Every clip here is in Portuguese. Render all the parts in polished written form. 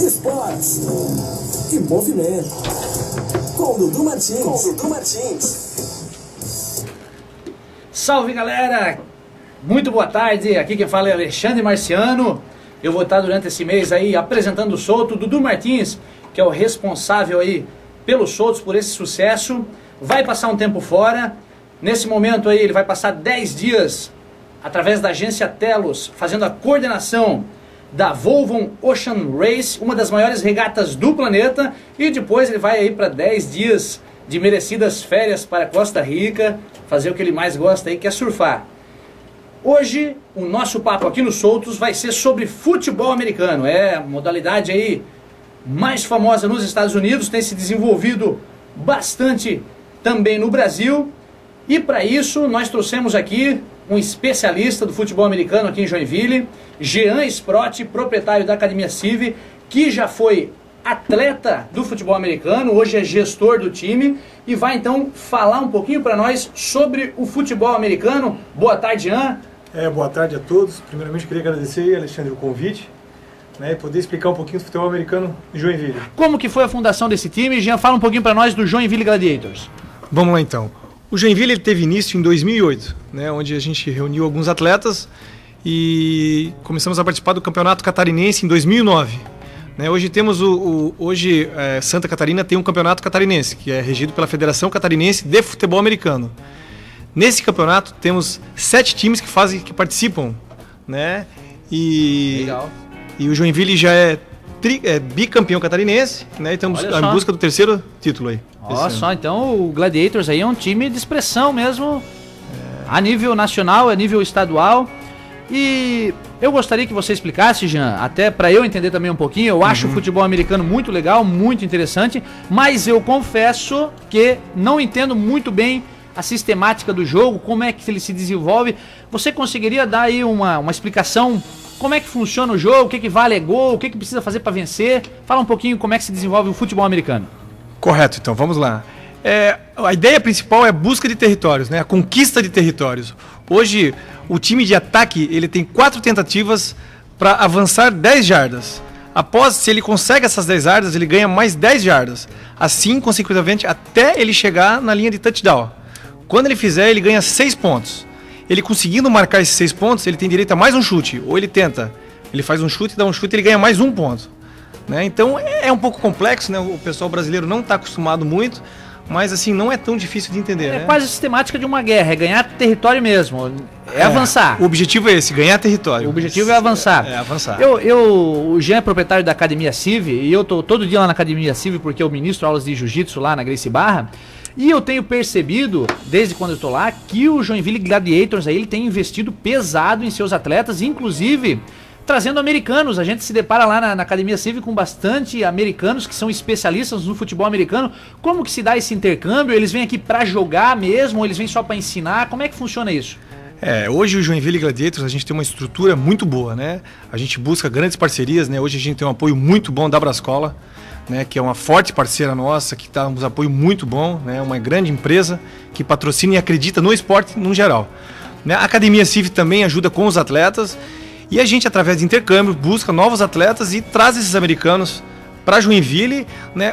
esportes e movimento. Com Dudu Martins. Salve, galera! Muito boa tarde, aqui quem fala é Alexandre Marciano. Eu vou estar durante esse mês aí apresentando o Solto. Dudu Martins, que é o responsável aí pelos Soltos, por esse sucesso, vai passar um tempo fora. Nesse momento aí ele vai passar 10 dias através da agência Telos, fazendo a coordenação da Volvo Ocean Race, uma das maiores regatas do planeta, e depois ele vai aí para 10 dias de merecidas férias para Costa Rica, fazer o que ele mais gosta aí, que é surfar. Hoje o nosso papo aqui no Soltos vai ser sobre futebol americano, é a modalidade aí mais famosa nos Estados Unidos, tem se desenvolvido bastante também no Brasil, e para isso nós trouxemos aqui um especialista do futebol americano aqui em Joinville, Jean Sprott, proprietário da Academia Civi, que já foi atleta do futebol americano, hoje é gestor do time e vai então falar um pouquinho para nós sobre o futebol americano. Boa tarde, Jean. Boa tarde a todos. Primeiramente queria agradecer, Alexandre, o convite, e poder explicar um pouquinho do futebol americano em Joinville. Como que foi a fundação desse time? Jean, fala um pouquinho para nós do Joinville Gladiators. Vamos lá então. O Joinville ele teve início em 2008, onde a gente reuniu alguns atletas e começamos a participar do Campeonato Catarinense em 2009. Hoje temos Santa Catarina tem um Campeonato Catarinense, que é regido pela Federação Catarinense de Futebol Americano. Nesse campeonato temos 7 times que participam, Legal. E o Joinville já é bicampeão catarinense, e estamos em busca do 3º título aí. Olha só, então o Gladiators aí é um time de expressão mesmo, a nível nacional, a nível estadual. E eu gostaria que você explicasse, Jean, até para eu entender também um pouquinho. Eu acho o futebol americano muito legal, muito interessante, mas eu confesso que não entendo muito bem a sistemática do jogo, como é que ele se desenvolve. Você conseguiria dar aí uma explicação? Como é que funciona o jogo? O que vale gol? O que precisa fazer para vencer? Fala um pouquinho como é que se desenvolve o futebol americano. Correto, então, vamos lá. A ideia principal é a busca de territórios, a conquista de territórios. Hoje, o time de ataque ele tem 4 tentativas para avançar 10 jardas. Se ele consegue essas 10 jardas, ele ganha mais 10 jardas. Assim, consecutivamente, até ele chegar na linha de touchdown. Quando ele fizer, ele ganha 6 pontos. Ele conseguindo marcar esses 6 pontos, ele tem direito a mais um chute. Ou ele faz um chute, dá um chute, ele ganha mais 1 ponto. Então é um pouco complexo, o pessoal brasileiro não está acostumado muito, mas assim, não é tão difícil de entender. É quase a sistemática de uma guerra, é ganhar território mesmo, avançar. O objetivo é esse, ganhar território. O objetivo é avançar. Avançar. O Jean é proprietário da Academia Civi, e eu tô todo dia lá na Academia Civi porque eu ministro aulas de jiu-jitsu lá na Gracie Barra, e eu tenho percebido, desde quando eu tô lá, que o Joinville Gladiators aí, ele tem investido pesado em seus atletas, inclusive trazendo americanos. A gente se depara lá na Academia Civi com bastante americanos que são especialistas no futebol americano. Como que se dá esse intercâmbio? Eles vêm aqui para jogar mesmo ou eles vêm só para ensinar? Como é que funciona isso? Hoje o Joinville Gladiators, a gente tem uma estrutura muito boa, A gente busca grandes parcerias, Hoje a gente tem um apoio muito bom da Brascola, que é uma forte parceira nossa, que dá um apoio muito bom, Uma grande empresa que patrocina e acredita no esporte no geral. A Academia Civi também ajuda com os atletas. E a gente, através de intercâmbio, busca novos atletas e traz esses americanos para Joinville,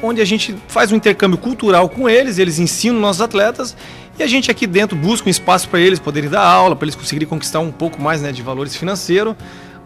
onde a gente faz um intercâmbio cultural com eles ensinam nossos atletas e a gente aqui dentro busca um espaço para eles poderem dar aula, para eles conseguirem conquistar um pouco mais de valores financeiros.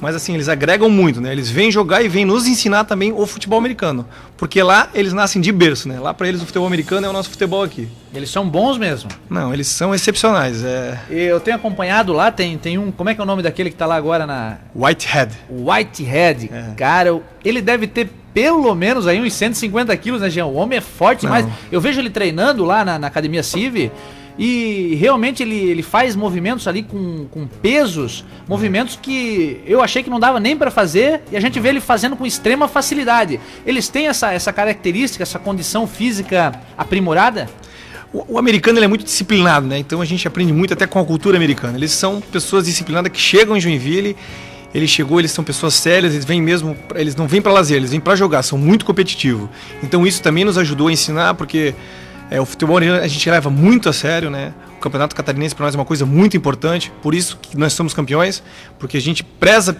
Mas assim, eles agregam muito, Eles vêm jogar e vêm nos ensinar também o futebol americano. Porque lá eles nascem de berço, Lá para eles o futebol americano é o nosso futebol aqui. Eles são bons mesmo? Não, eles são excepcionais. Eu tenho acompanhado lá, tem um... Como é que é o nome daquele que tá lá agora na... Whitehead. Whitehead. Cara, ele deve ter pelo menos aí uns 150 quilos, Jean? O homem é forte, mas eu vejo ele treinando lá na Academia Civi. E realmente ele faz movimentos ali com pesos, movimentos que eu achei que não dava nem para fazer, e a gente vê ele fazendo com extrema facilidade. Eles têm essa característica, essa condição física aprimorada? O americano ele é muito disciplinado, Então a gente aprende muito até com a cultura americana. Eles são pessoas disciplinadas que chegam em Joinville, eles são pessoas sérias, eles não vêm para lazer, eles vêm para jogar, são muito competitivos. Então isso também nos ajudou a ensinar, porque o futebol a gente leva muito a sério, O Campeonato Catarinense para nós é uma coisa muito importante, por isso que nós somos campeões, porque a gente preza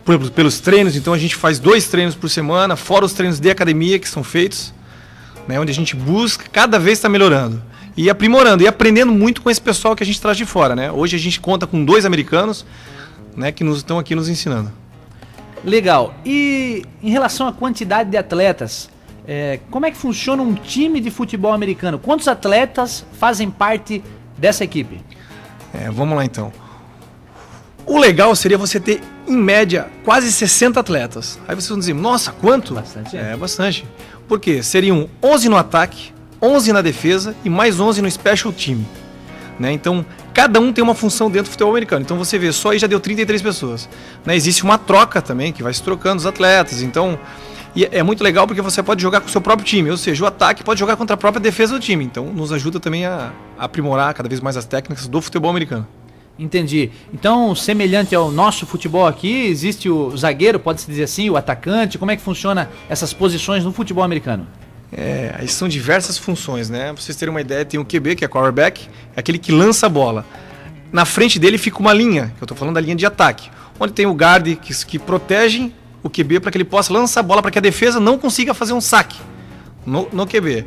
pelos treinos. Então a gente faz 2 treinos por semana, fora os treinos de academia que são feitos, né, onde a gente busca cada vez estar melhorando e aprimorando e aprendendo muito com esse pessoal que a gente traz de fora, né? Hoje a gente conta com 2 americanos, né, que estão aqui nos ensinando. Legal. E em relação à quantidade de atletas, como é que funciona um time de futebol americano? Quantos atletas fazem parte dessa equipe? Vamos lá então. O legal seria você ter, em média, quase 60 atletas. Aí vocês vão dizer, nossa, quanto? Bastante. Bastante. Por quê? Seriam 11 no ataque, 11 na defesa e mais 11 no special team. Né? Então, cada um tem uma função dentro do futebol americano. Então, você vê, só aí já deu 33 pessoas. Né? Existe uma troca também, que vai se trocando os atletas. Então, e é muito legal porque você pode jogar com o seu próprio time. Ou seja, o ataque pode jogar contra a própria defesa do time. Então, nos ajuda também a aprimorar cada vez mais as técnicas do futebol americano. Entendi. Então, semelhante ao nosso futebol aqui, existe o zagueiro, pode-se dizer assim, o atacante. Como é que funciona essas posições no futebol americano? Aí são diversas funções, né? Pra vocês terem uma ideia, tem o QB, que é quarterback, é aquele que lança a bola. Na frente dele fica uma linha, que eu tô falando da linha de ataque, onde tem o guard que protege o QB para que ele possa lançar a bola para que a defesa não consiga fazer um saque no QB.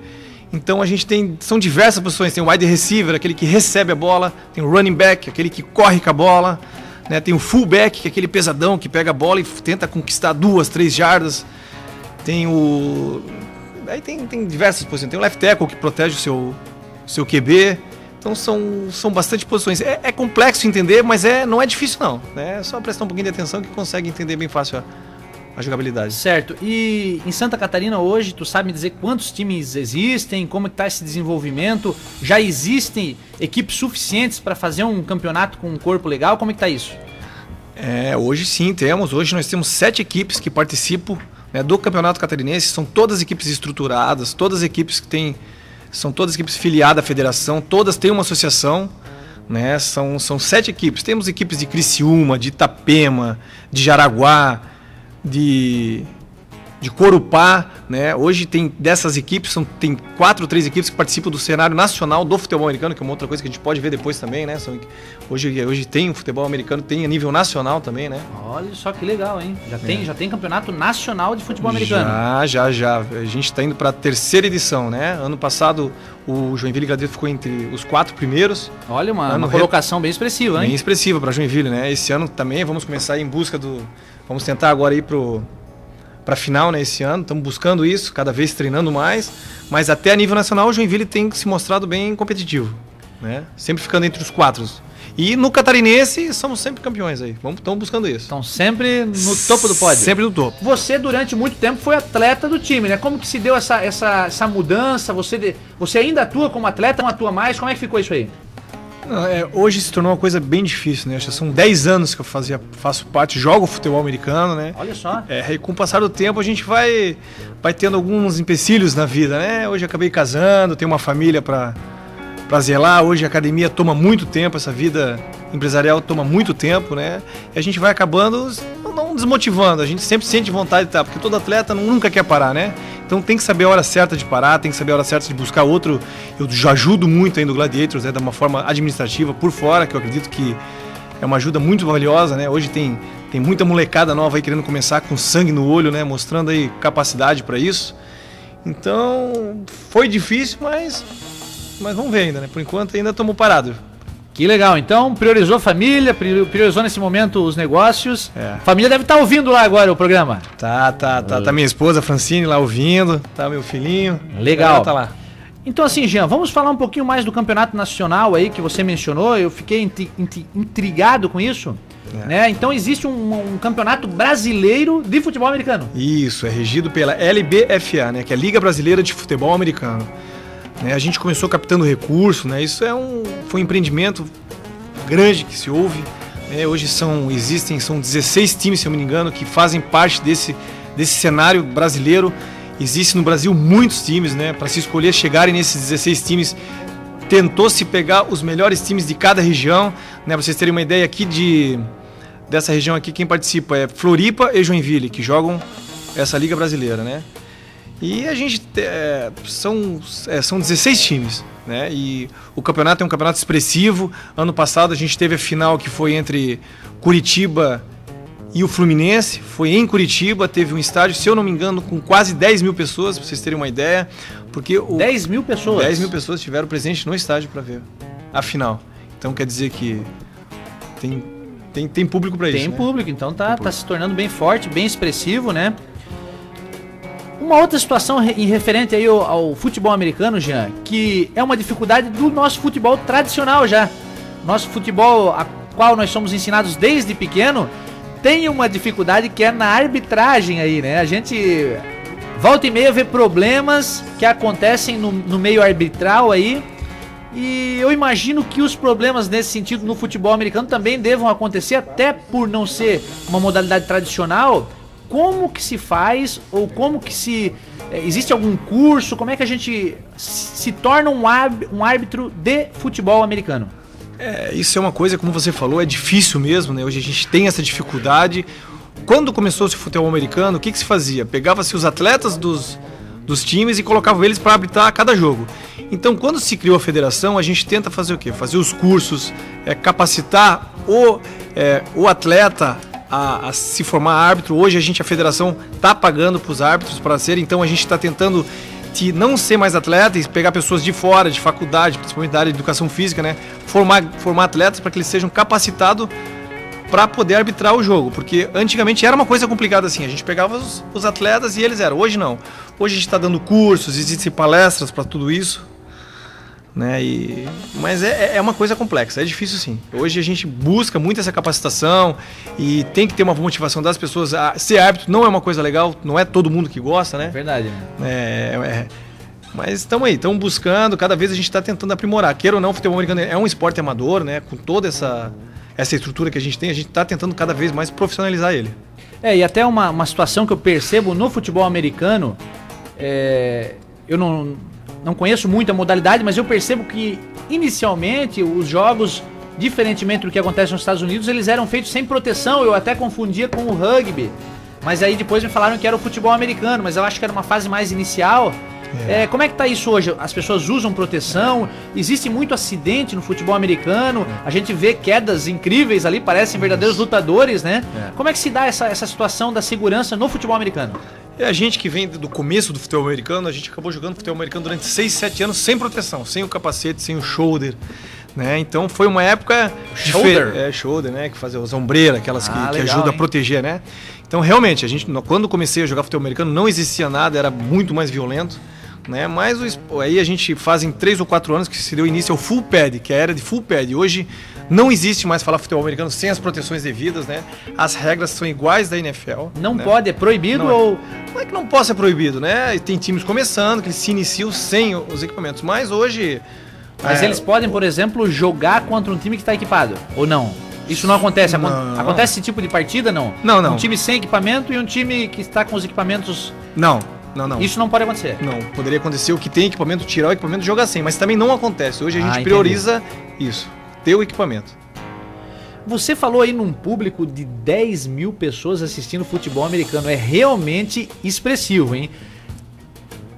Então a gente são diversas posições, tem o wide receiver, aquele que recebe a bola, tem o running back, aquele que corre com a bola, né? Tem o fullback, que é aquele pesadão que pega a bola e tenta conquistar 2, 3 jardas. Tem o... Aí tem diversas posições, tem o left tackle que protege o seu QB. Então são bastante posições. É complexo entender, mas não é difícil não. É só prestar um pouquinho de atenção que consegue entender bem fácil a jogabilidade. Certo. E em Santa Catarina hoje, tu sabe me dizer quantos times existem, como está esse desenvolvimento? Já existem equipes suficientes para fazer um campeonato com um corpo legal? Como é que está isso? Hoje sim temos. Hoje nós temos 7 equipes que participam, né, do Campeonato Catarinense. São todas equipes estruturadas, todas equipes que são todas equipes filiadas à federação, todas têm uma associação, né? São 7 equipes. Temos equipes de Criciúma, de Itapema, de Jaraguá, de Corupá, né? Hoje tem dessas equipes, tem 4 ou 3 equipes que participam do cenário nacional do futebol americano, que é uma outra coisa que a gente pode ver depois também, né? Hoje tem o futebol americano, tem a nível nacional também, né? Olha só que legal, hein? Já tem campeonato nacional de futebol americano. Já. A gente está indo para a 3ª edição, né? Ano passado o Joinville Gladiator ficou entre os 4 primeiros. Olha, uma colocação bem expressiva, hein? Bem expressiva para Joinville, né? Esse ano também vamos começar em busca vamos tentar agora ir para a final, né, esse ano. Estamos buscando isso, cada vez treinando mais. Mas até a nível nacional, o Joinville tem se mostrado bem competitivo, né? Sempre ficando entre os 4. E no Catarinense, somos sempre campeões aí. Estamos buscando isso. Estão sempre no topo do pódio. Sempre no topo. Você, durante muito tempo, foi atleta do time, né? Como que se deu essa mudança? Você ainda atua como atleta, não atua mais? Como é que ficou isso aí? Hoje se tornou uma coisa bem difícil, né? Já são 10 anos que eu faço parte, jogo futebol americano, né? Olha só. E com o passar do tempo a gente vai tendo alguns empecilhos na vida, né? Hoje eu acabei casando, tenho uma família para zelar. Hoje a academia toma muito tempo, essa vida empresarial toma muito tempo, né? E a gente vai acabando não desmotivando, a gente sempre sente vontade de estar, porque todo atleta nunca quer parar, né? Então tem que saber a hora certa de parar, tem que saber a hora certa de buscar outro. Eu já ajudo muito ainda o Gladiators, né, de uma forma administrativa por fora, que eu acredito que é uma ajuda muito valiosa, né? Hoje tem muita molecada nova aí querendo começar com sangue no olho, né? Mostrando aí capacidade para isso. Então foi difícil, mas vamos ver ainda, né? Por enquanto ainda estamos parados. Que legal, então priorizou a família, priorizou nesse momento os negócios. A família deve estar ouvindo lá agora o programa. Tá minha esposa Francine lá ouvindo, tá meu filhinho. Legal. Tá lá. Então assim, Jean, vamos falar um pouquinho mais do campeonato nacional aí que você mencionou. Eu fiquei intrigado com isso. Né? Então existe um campeonato brasileiro de futebol americano. Isso, é regido pela LBFA, né? Que é a Liga Brasileira de Futebol Americano. A gente começou captando recurso, né? Isso foi um empreendimento grande que se houve. Hoje são 16 times, se eu não me engano, que fazem parte desse cenário brasileiro. Existe no Brasil muitos times, né? Para se escolher chegarem nesses 16 times, tentou-se pegar os melhores times de cada região, né? Para vocês terem uma ideia aqui dessa região aqui, quem participa é Floripa e Joinville, que jogam essa Liga Brasileira, né? E a gente são 16 times, né? E o campeonato é um campeonato expressivo. Ano passado a gente teve a final que foi entre Curitiba E o Fluminense foi em Curitiba, teve um estádio, se eu não me engano, com quase 10 mil pessoas, para vocês terem uma ideia. Porque 10 mil pessoas? 10 mil pessoas estiveram presentes no estádio para ver a final. Então quer dizer que tem público para isso. Tem né? público, então tá se tornando bem forte, bem expressivo, né? Uma outra situação em referente aí ao futebol americano, Jean, que é uma dificuldade do nosso futebol tradicional já. Nosso futebol, a qual nós somos ensinados desde pequeno, tem uma dificuldade que é na arbitragem aí, né? A gente volta e meia vê problemas que acontecem no meio arbitral aí. E eu imagino que os problemas nesse sentido no futebol americano também devam acontecer, até por não ser uma modalidade tradicional. Como que se faz, ou como que se... existe algum curso, como é que a gente se torna um árbitro de futebol americano? Isso é uma coisa, como você falou, é difícil mesmo, né? Hoje a gente tem essa dificuldade. Quando começou-se o futebol americano, o que se fazia? Pegava-se os atletas dos times e colocava eles para arbitrar cada jogo. Então, quando se criou a federação, a gente tenta fazer o quê? Fazer os cursos, capacitar o atleta a se formar árbitro. Hoje a federação está pagando para os árbitros para ser, então a gente está tentando de não ser mais atleta e pegar pessoas de fora, de faculdade, principalmente da área de educação física, né? Formar atletas para que eles sejam capacitados para poder arbitrar o jogo, porque antigamente era uma coisa complicada assim, a gente pegava os atletas e eles eram, hoje não. Hoje a gente está dando cursos, existem palestras para tudo isso, né? Mas é uma coisa complexa, é difícil sim. Hoje a gente busca muito essa capacitação e tem que ter uma motivação das pessoas. Ser árbitro não é uma coisa legal, não é todo mundo que gosta, né? Verdade. Mas estamos buscando, cada vez a gente está tentando aprimorar. Queira ou não, o futebol americano é um esporte amador, né? Com toda essa estrutura que a gente está tentando cada vez mais profissionalizar ele. E até uma situação que eu percebo no futebol americano, eu não conheço muito a modalidade, mas eu percebo que inicialmente os jogos, diferentemente do que acontece nos Estados Unidos, eles eram feitos sem proteção. Eu até confundia com o rugby, mas aí depois me falaram que era o futebol americano, mas eu acho que era uma fase mais inicial. Como é que tá isso hoje? As pessoas usam proteção? Existe muito acidente no futebol americano? A gente vê quedas incríveis ali, parecem verdadeiros lutadores, né? Como é que se dá essa situação da segurança no futebol americano? A gente que vem do começo do futebol americano, a gente acabou jogando futebol americano durante 6, 7 anos sem proteção, sem o capacete, sem o shoulder, né? Então foi uma época... Shoulder, né? Que fazia as ombreiras, aquelas que ajudam a proteger, né? Então realmente, quando comecei a jogar futebol americano não existia nada, era muito mais violento, né? Mas aí a gente faz em 3 ou 4 anos que se deu início ao full pad, que é a era de full pad. Hoje não existe mais falar futebol americano sem as proteções devidas, né? As regras são iguais da NFL. Não né? pode, é proibido Não é que não possa ser proibido, né? Tem times começando que eles se iniciam sem os equipamentos, mas hoje... Mas eles podem, por exemplo, jogar contra um time que está equipado, ou não? Isso não acontece? Não. Acontece esse tipo de partida, não? Não. Um time sem equipamento e um time que está com os equipamentos... Não. Isso não pode acontecer? Não, poderia acontecer o que tem equipamento, tirar o equipamento e jogar sem, mas também não acontece. Hoje a gente prioriza isso, ter o equipamento. Você falou aí num público de 10 mil pessoas assistindo futebol americano, é realmente expressivo, hein?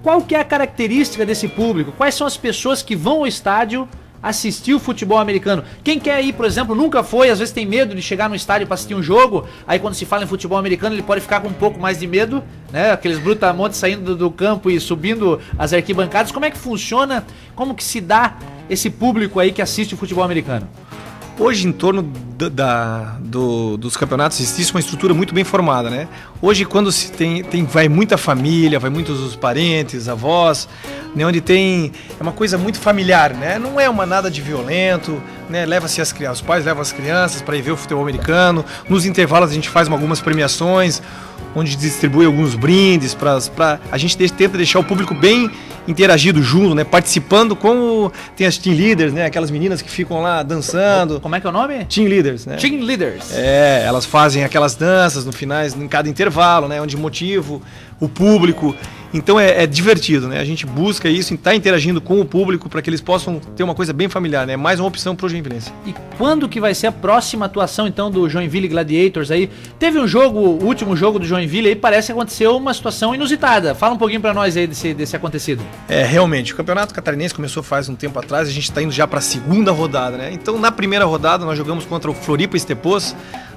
Qual que é a característica desse público? Quais são as pessoas que vão ao estádio assistir o futebol americano? Quem quer ir, por exemplo, nunca foi, às vezes tem medo de chegar no estádio para assistir um jogo, aí quando se fala em futebol americano ele pode ficar com um pouco mais de medo, né? Aqueles brutamontes saindo do campo e subindo as arquibancadas. Como é que funciona, como que se dá esse público aí que assiste o futebol americano? Hoje, em torno dos campeonatos, existe uma estrutura muito bem formada, né? Hoje, quando se vai muita família, vai muitos os parentes, avós, né? Onde é uma coisa muito familiar, né? Não é nada de violento, né? Leva-se os pais levam as crianças para ir ver o futebol americano. Nos intervalos a gente faz algumas premiações, onde distribui alguns brindes a gente tenta deixar o público bem interagido junto, né? Participando, como tem as team leaders, né? Aquelas meninas que ficam lá dançando. Como é que é o nome? Team leaders, né? Team leaders. Elas fazem aquelas danças no finais, em cada intervalo, né? Onde motiva o público. Então é divertido, né? A gente busca isso, estar interagindo com o público para que eles possam ter uma coisa bem familiar, né? Mais uma opção para o Joinvilense. E quando que vai ser a próxima atuação, então, do Joinville Gladiators aí? Teve o último jogo do Joinville aí, parece que aconteceu uma situação inusitada. Fala um pouquinho para nós aí desse acontecido. Realmente, o Campeonato Catarinense começou faz um tempo atrás, a gente está indo já para a segunda rodada, né? Então, na primeira rodada, nós jogamos contra o Floripa Estepos,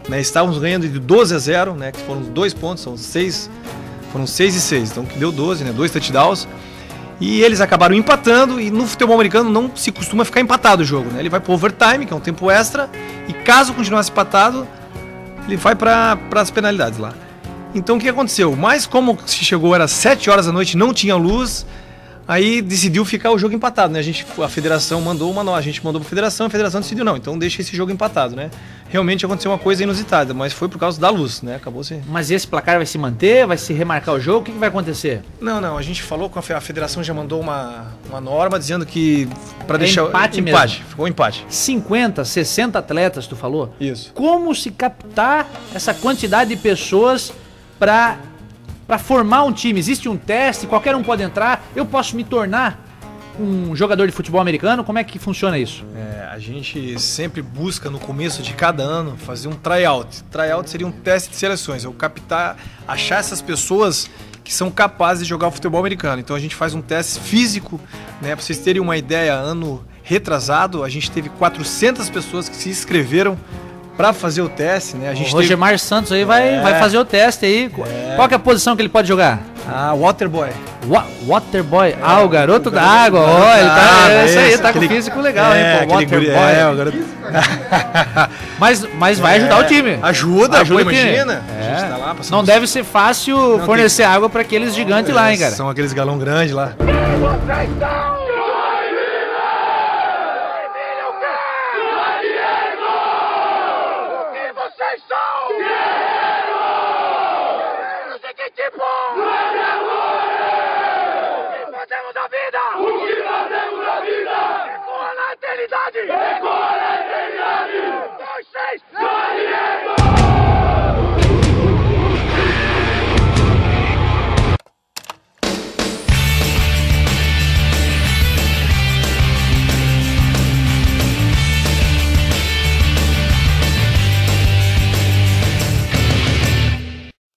né? Estávamos ganhando de 12-0, né? Que foram 2 pontos, foram 6 e 6, então que deu 12, né? 2 touchdowns. E eles acabaram empatando, e no futebol americano não se costuma ficar empatado o jogo, né? Ele vai para overtime, que é um tempo extra, e caso continuasse empatado, ele vai para as penalidades lá. Então o que aconteceu? Mas como se chegou, era 7 horas da noite, não tinha luz, aí decidiu ficar o jogo empatado, né? A federação mandou uma nota, a gente mandou para a federação decidiu não, então deixa esse jogo empatado, né? Realmente aconteceu uma coisa inusitada, mas foi por causa da luz, né? Acabou se... Mas esse placar vai se manter? Vai se remarcar o jogo? O que vai acontecer? Não, a gente falou com a federação, já mandou uma norma dizendo que para deixar empate mesmo. Ficou empate. 50, 60 atletas, tu falou? Isso. Como se captar essa quantidade de pessoas para formar um time? Existe um teste, qualquer um pode entrar, eu posso me tornar um jogador de futebol americano? Como é que funciona isso? A gente sempre busca no começo de cada ano fazer um tryout. Tryout seria um teste de seleções, achar essas pessoas que são capazes de jogar o futebol americano. Então a gente faz um teste físico, né? Para vocês terem uma ideia, ano retrasado a gente teve 400 pessoas que se inscreveram para fazer o teste, né? A gente o Rogemar Santos aí vai fazer o teste aí. Qual que é a posição que ele pode jogar? Waterboy. Waterboy. O garoto da água. Ele tá, isso aí, tá com físico legal, hein? Pô, Waterboy. O garoto... mas vai ajudar o time. Ajuda pô, imagina. A gente tá lá passando. Não deve ser fácil fornecer água para aqueles gigantes lá, hein, cara? São aqueles galão grandes lá. Ecoa na eternidade! 2, 6,